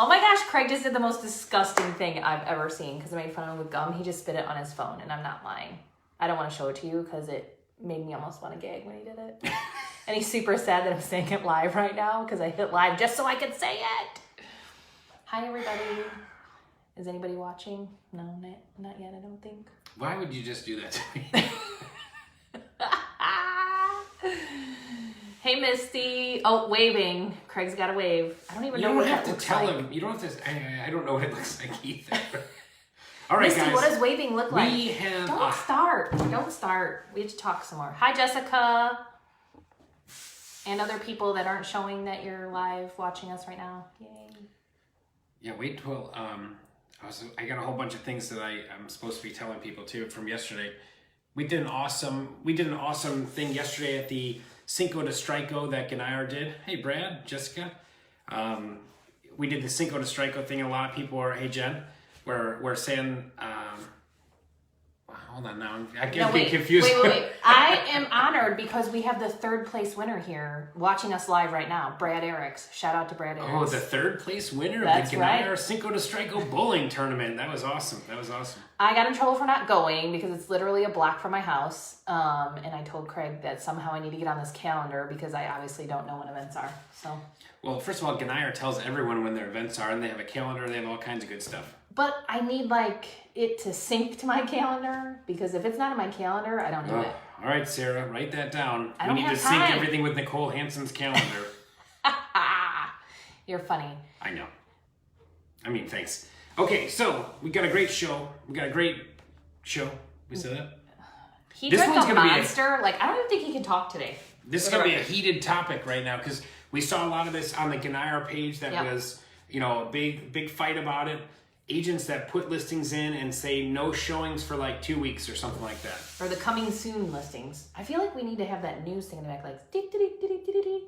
Oh my gosh, Craig just did the most disgusting thing I've ever seen because I made fun of him with gum. He just spit it on his phone, and I'm not lying. I don't want to show it to you because it made me almost want to gag when he did it. And he's super sad that I'm saying it live right now because I hit live just so I could say it. Hi, everybody. Is anybody watching? No, not yet, I don't think. Why would you just do that to me? Hey, Misty. Oh, waving. Craig's got a wave. I don't even know what that looks like. You don't have to tell him. You don't have to. I don't know what it looks like either. All right, Misty, guys. what does waving look like? We have. Don't start. Don't start. We have to talk some more. Hi, Jessica. And other people that aren't showing that you're live watching us right now. Yay. Yeah, wait till. I got a whole bunch of things that I'm supposed to be telling people too from yesterday. We did an awesome thing yesterday at the Cinco de Strico that Ganayar did. Hey, Brad, Jessica. We did the Cinco de Strico thing. A lot of people are, hey, Jen, we're saying, hold on now. I get confused. Wait. I am honored because we have the third place winner here watching us live right now. Brad Eriks. Shout out to Brad Eriks. Oh, the third place winner That's of the Ganayar right. Cinco de Strico bowling tournament. That was awesome. I got in trouble for not going because it's literally a block from my house. And I told Craig that somehow I need to get on this calendar because I obviously don't know when events are. So. Well, first of all, Ganayar tells everyone when their events are, and they have a calendar. They have all kinds of good stuff. But I need it to sync to my calendar because if it's not in my calendar, I don't do it. All right, Sarah, write that down. I don't we need have to time. sync everything with Nicole Hansen's calendar. You're funny. I know. I mean, thanks. Okay, so we got a great show. We said that? He This drank one's a gonna be monster. I don't even think he can talk today. This is going to be a heated topic right now because we saw a lot of this on the Ganayar page that was, a big fight about it. Agents that put listings in and say no showings for like 2 weeks or something like that. Or the coming soon listings. I feel like we need to have that news thing in the back,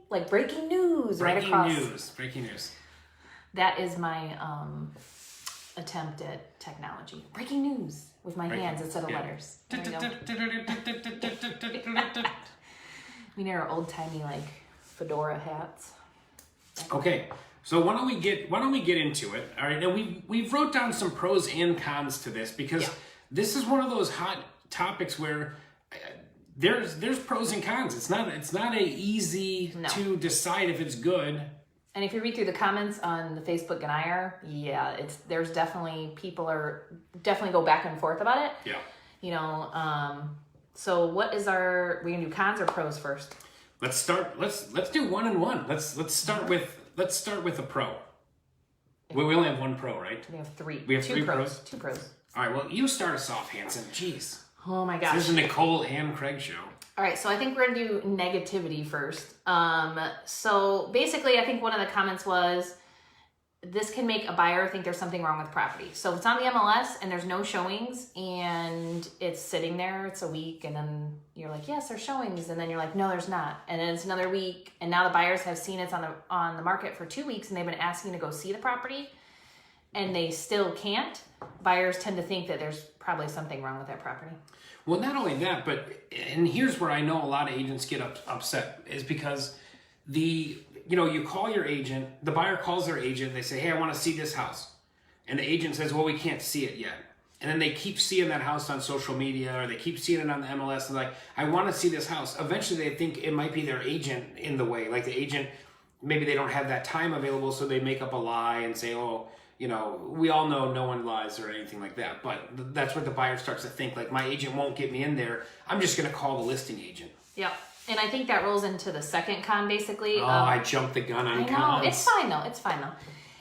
like breaking news right across. Breaking news. That is my attempt at technology. Breaking news with my hands instead of letters. There we go. We need our old-timey fedora hats. Okay. So why don't we get into it? All right. Now we wrote down some pros and cons to this because this is one of those hot topics where there's pros and cons. It's not easy to decide if it's good. And if you read through the comments on the Facebook Ganayar, there's definitely people are definitely go back and forth about it. Yeah. So what is we're gonna do cons or pros first? Let's start. Let's do one and one. Let's start with a pro. We only have one pro, right? We have three. We have two three pros. Two pros. All right. Well, you start us off, Hansen. Jeez. Oh my gosh. This is a Nicole and Craig show. All right, so I think we're gonna do negativity first. So basically, I think one of the comments was, this can make a buyer think there's something wrong with property. So if it's on the MLS and there's no showings and it's sitting there, it's a week, and then you're like, yes, there's showings, and then you're like, no, there's not. And then it's another week, and now the buyers have seen it's on the market for 2 weeks, and they've been asking to go see the property, and they still can't. Buyers tend to think that there's probably something wrong with that property. Well, not only that, and here's where I know a lot of agents get upset, is because you call your agent, the buyer calls their agent, they say, hey, I want to see this house. And the agent says, well, we can't see it yet. And then they keep seeing that house on social media, or they keep seeing it on the MLS, and like, I want to see this house. Eventually they think it might be their agent in the way. Like the agent, maybe they don't have that time available, so they make up a lie and say, oh, we all know no one lies or anything like that. But that's what the buyer starts to think, like, my agent won't get me in there. I'm just going to call the listing agent. Yep. And I think that rolls into the second con, basically. Oh, I jumped the gun on cons. It's fine, though.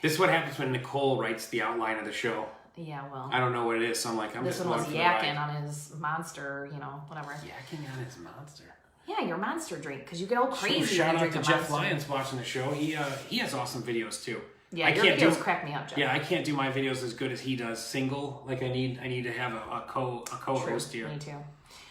This is what happens when Nicole writes the outline of the show. Yeah, well. I don't know what it is, so I'm like, this just one going was for the yakking ride. on his monster, whatever. Yakking on his monster. Yeah, your monster drink, because you get all crazy. Shout when you out drink to a Jeff Monster. Lyons watching the show. He has awesome videos too. Yeah, your videos crack me up, Jeff. Yeah, I can't do my videos as good as he does single. Like I need to have a co-host here. Me too.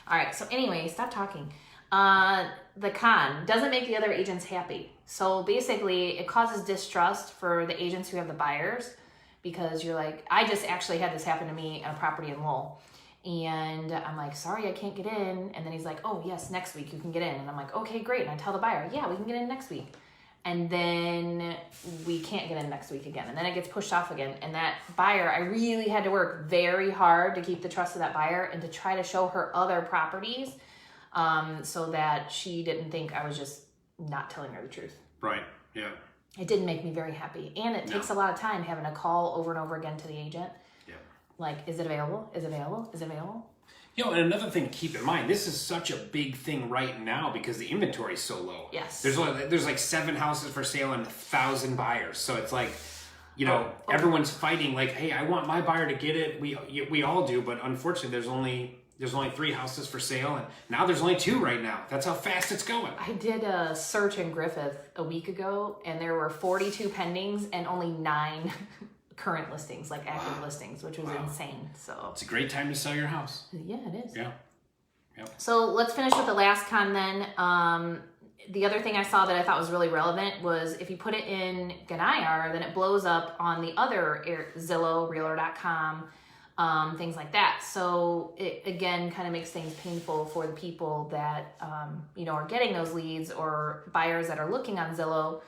All right. So anyway, stop talking. The con doesn't make the other agents happy. So basically, it causes distrust for the agents who have the buyers, because you're like, I just actually had this happen to me on a property in Lowell. And I'm like, sorry, I can't get in. And then he's like, oh, yes, next week you can get in. And I'm like, okay, great. And I tell the buyer, yeah, we can get in next week. and then we can't get in next week again, and then it gets pushed off again. And that buyer, I really had to work very hard to keep the trust of that buyer and to try to show her other properties, so that she didn't think I was just not telling her the truth. Right. Yeah. It didn't make me very happy, and it takes a lot of time having to call over and over again to the agent. Yeah. Like, is it available? Is it available? Is it available? You know, and another thing to keep in mind, this is such a big thing right now because the inventory is so low. Yes. There's like 7 houses for sale and 1,000 buyers. So it's like, you know, everyone's fighting like, hey, I want my buyer to get it. We all do, but unfortunately there's only 3 houses for sale, and now there's only 2 right now. That's how fast it's going. I did a search in Griffith a week ago, and there were 42 pendings and only 9 current listings, like active listings, which was insane. So it's a great time to sell your house. Yeah, it is. Yeah. Yep. So let's finish with the last con then. The other thing I saw that I thought was really relevant was if you put it in Ganayar, then it blows up on the other Zillow, Realtor.com, things like that. So it again kind of makes things painful for the people that you know, are getting those leads, or buyers that are looking on Zillow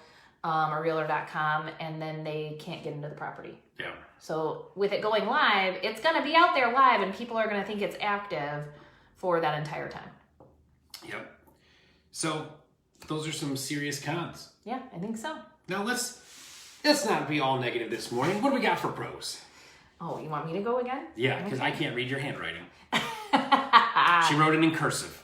or Realtor.com, and then they can't get into the property. Yeah. So with it going live, it's going to be out there live, and people are going to think it's active for that entire time. Yep. So those are some serious cons. Yeah, I think so. Now let's not be all negative this morning. What do we got for pros? Oh, you want me to go again? Yeah, because I can't read your handwriting. She wrote it in cursive.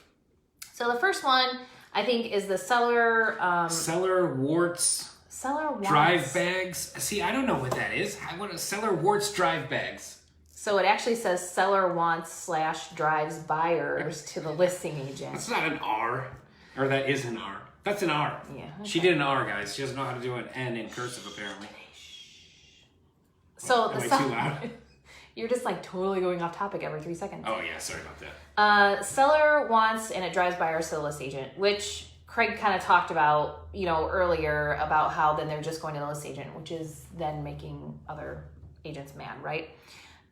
So the first one, I think, is the seller... seller warts. Seller wants... Drive bags. See, I don't know what that is. What a seller warts drive bags. So it actually says seller wants / drives buyers to the listing agent. That's not an R. Or that is an R. That's an R. Yeah. Okay. She did an R, guys. She doesn't know how to do an N in cursive, apparently. So Am I too loud? You're just like totally going off topic every 3 seconds. Oh, yeah. Sorry about that. Seller wants, and it drives buyers to the list agent, which Craig kind of talked about, you know, earlier, about how then they're just going to the list agent, which is then making other agents mad, right?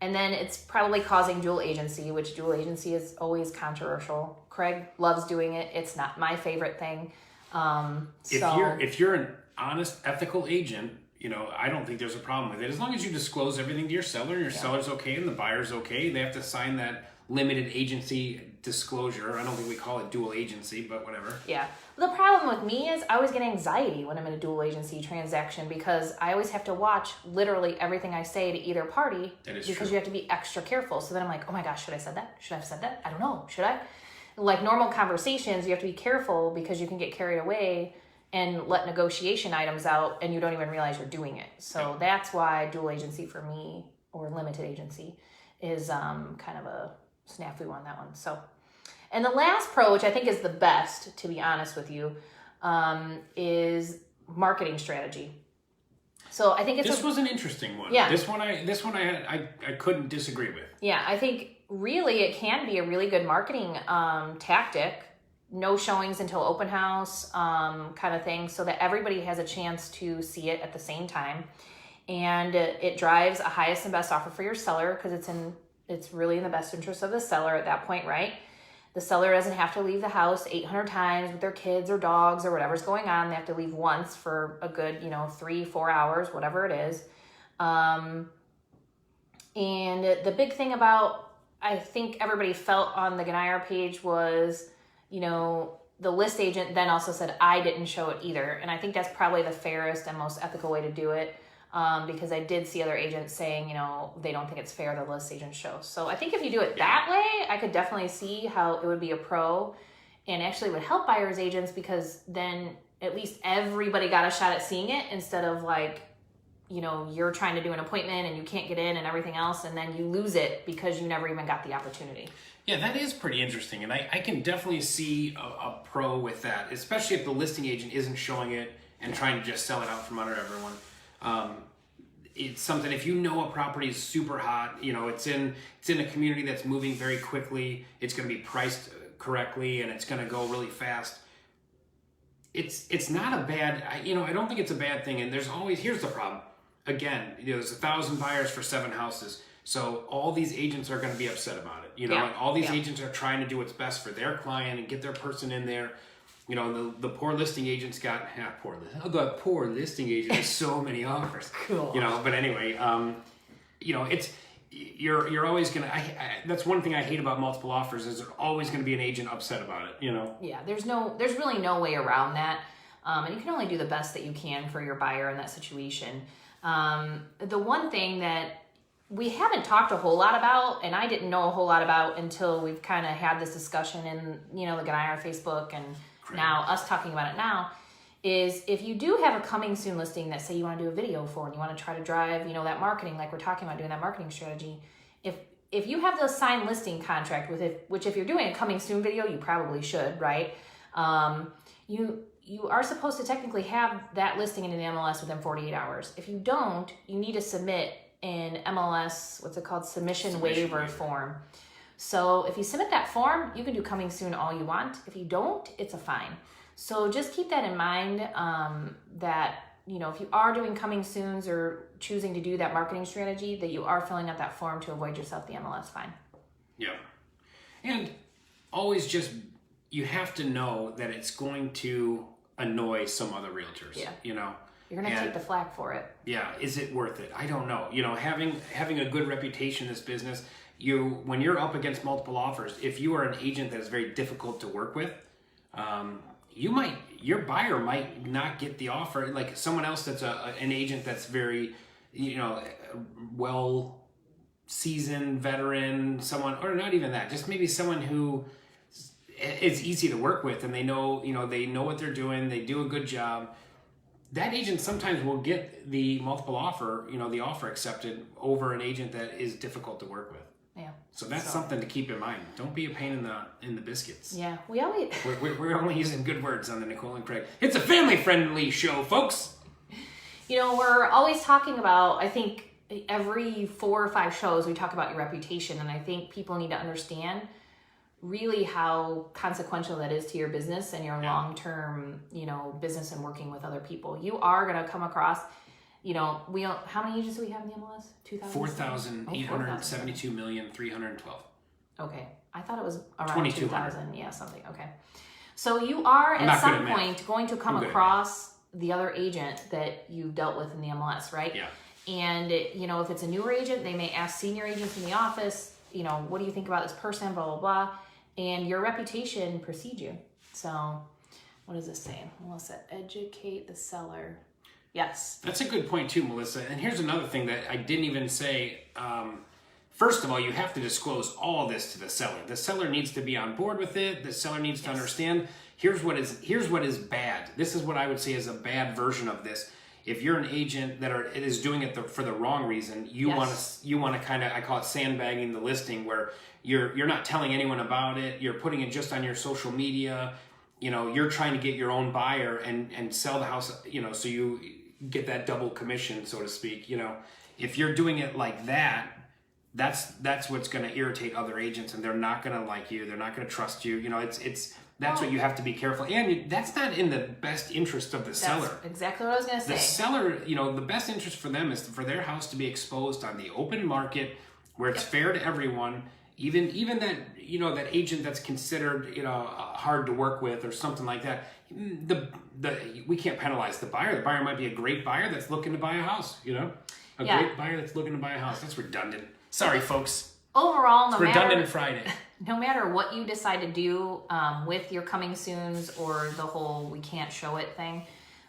And then it's probably causing dual agency, which dual agency is always controversial. Craig loves doing it. It's not my favorite thing. If you're an honest, ethical agent, you know, I don't think there's a problem with it. As long as you disclose everything to your seller, and your seller's okay and the buyer's okay, they have to sign that limited agency disclosure. I don't think we call it dual agency, but whatever. Yeah. The problem with me is I always get anxiety when I'm in a dual agency transaction, because I always have to watch literally everything I say to either party. That is because true. you have to be extra careful. So then I'm like, oh my gosh, should I have said that? Should I have said that? I don't know. Should I? Like normal conversations, you have to be careful because you can get carried away and let negotiation items out and you don't even realize you're doing it. So that's why dual agency for me, or limited agency, is kind of a snafu on that one. So, and the last pro, which I think is the best, to be honest with you, is marketing strategy. So I think this was an interesting one. Yeah. This one I couldn't disagree with. Yeah, I think really it can be a really good marketing tactic. No showings until open house kind of thing, so that everybody has a chance to see it at the same time. And it drives a highest and best offer for your seller, because it's really in the best interest of the seller at that point, right? The seller doesn't have to leave the house 800 times with their kids or dogs or whatever's going on. They have to leave once for a good, 3-4 hours, whatever it is. And the big thing about, I think everybody felt on the Ganayar page was, the list agent then also said, I didn't show it either. And I think that's probably the fairest and most ethical way to do it. Because I did see other agents saying, they don't think it's fair the list agent shows. So I think if you do it that way, I could definitely see how it would be a pro, and actually would help buyers agents, because then at least everybody got a shot at seeing it, instead of like, you're trying to do an appointment and you can't get in and everything else, and then you lose it because you never even got the opportunity. Yeah, that is pretty interesting. And I can definitely see a pro with that, especially if the listing agent isn't showing it and trying to just sell it out from under everyone. It's something, if a property is super hot, it's in a community that's moving very quickly, it's going to be priced correctly, and it's going to go really fast. It's not a bad, I don't think it's a bad thing. And here's the problem. Again, there's 1,000 buyers for 7 houses. So all these agents are going to be upset about it. And all these agents are trying to do what's best for their client and get their person in there. the poor listing agent's got the poor listing agent has so many offers. Cool. But anyway, it's you're always gonna. That's one thing I hate about multiple offers is there's always gonna be an agent upset about it. Yeah, there's really no way around that, and you can only do the best that you can for your buyer in that situation. The one thing that we haven't talked a whole lot about, and I didn't know a whole lot about until we've kind of had this discussion in, the Good IR Facebook and now us talking about it now, is if you do have a coming soon listing that say you want to do a video for and you want to try to drive, that marketing, like we're talking about doing that marketing strategy, if you have the signed listing contract with it, which if you're doing a coming soon video, you probably should, right? You are supposed to technically have that listing in an MLS within 48 hours. If you don't, you need to submit an MLS, what's it called? Submission waiver form. So if you submit that form, you can do coming soon all you want. If you don't, it's a fine. So just keep that in mind, that, if you are doing coming soons or choosing to do that marketing strategy, that you are filling out that form to avoid yourself the MLS fine. Yeah. And always you have to know that it's going to annoy some other realtors. Yeah. You're going to take the flack for it. Yeah. Is it worth it? I don't know. Having a good reputation in this business, when you're up against multiple offers, if you are an agent that is very difficult to work with, your buyer might not get the offer. Like someone else that's an agent that's very, well seasoned veteran, someone, or not even that, just maybe someone who is easy to work with and they know what they're doing, they do a good job. That agent sometimes will get the multiple offer, the offer accepted over an agent that is difficult to work with. Yeah. So that's something to keep in mind. Don't be a pain in the biscuits. Yeah, we always we're only using good words on the Nicole and Craig. It's a family friendly show, folks. We're always talking about, I think every 4 or 5 shows we talk about your reputation, and I think people need to understand really how consequential that is to your business and your long-term, business and working with other people. You are going to come across, how many agents do we have in the MLS? 4,872,312. Okay. I thought it was around 2,200. Yeah, something. Okay. So you are at some point going to come across the other agent that you dealt with in the MLS, right? Yeah. And, if it's a newer agent, they may ask senior agents in the office, what do you think about this person, blah, blah, blah. And your reputation precedes you. So what does this say? Melissa, educate the seller. Yes. That's a good point too, Melissa. And here's another thing that I didn't even say. First of all, you have to disclose all of this to the seller. The seller needs to be on board with it. The seller needs to understand. Here's what is bad. This is what I would say is a bad version of this. If you're an agent that is doing it for the wrong reason, you want to kind of, I call it sandbagging the listing, where you're not telling anyone about it. You're putting it just on your social media. You're trying to get your own buyer and sell the house. So you get that double commission, so to speak. If you're doing it like that, that's what's going to irritate other agents, and they're not going to like you. They're not going to trust you. That's what you have to be careful. And that's not in the best interest of the seller. That's exactly what I was going to say. The seller, the best interest for them is for their house to be exposed on the open market where it's fair to everyone. Even that, that agent that's considered, hard to work with or something like that. We can't penalize the buyer. The buyer might be a great buyer that's looking to buy a house, great buyer that's looking to buy a house. That's redundant. Sorry, folks. Overall, redundant Friday. No matter what you decide to do with your coming soons or the whole we can't show it thing,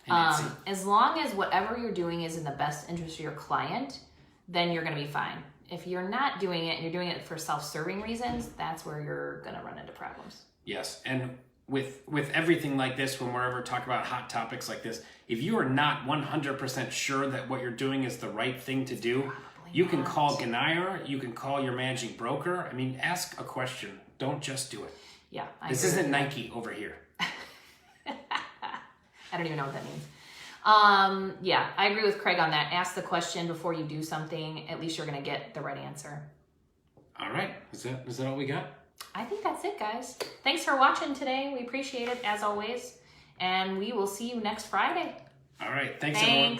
as long as whatever you're doing is in the best interest of your client, then you're going to be fine. If you're not doing it and you're doing it for self-serving reasons, that's where you're going to run into problems. Yes, and with everything like this, when we're ever talking about hot topics like this, if you are not 100% sure that what you're doing is the right thing to do, you can call Ganire, you can call your managing broker. I mean, ask a question. Don't just do it. Yeah. This isn't Nike over here. I don't even know what that means. Yeah, I agree with Craig on that. Ask the question before you do something. At least you're going to get the right answer. All right. Is that all we got? I think that's it, guys. Thanks for watching today. We appreciate it, as always. And we will see you next Friday. All right. Thanks, everyone.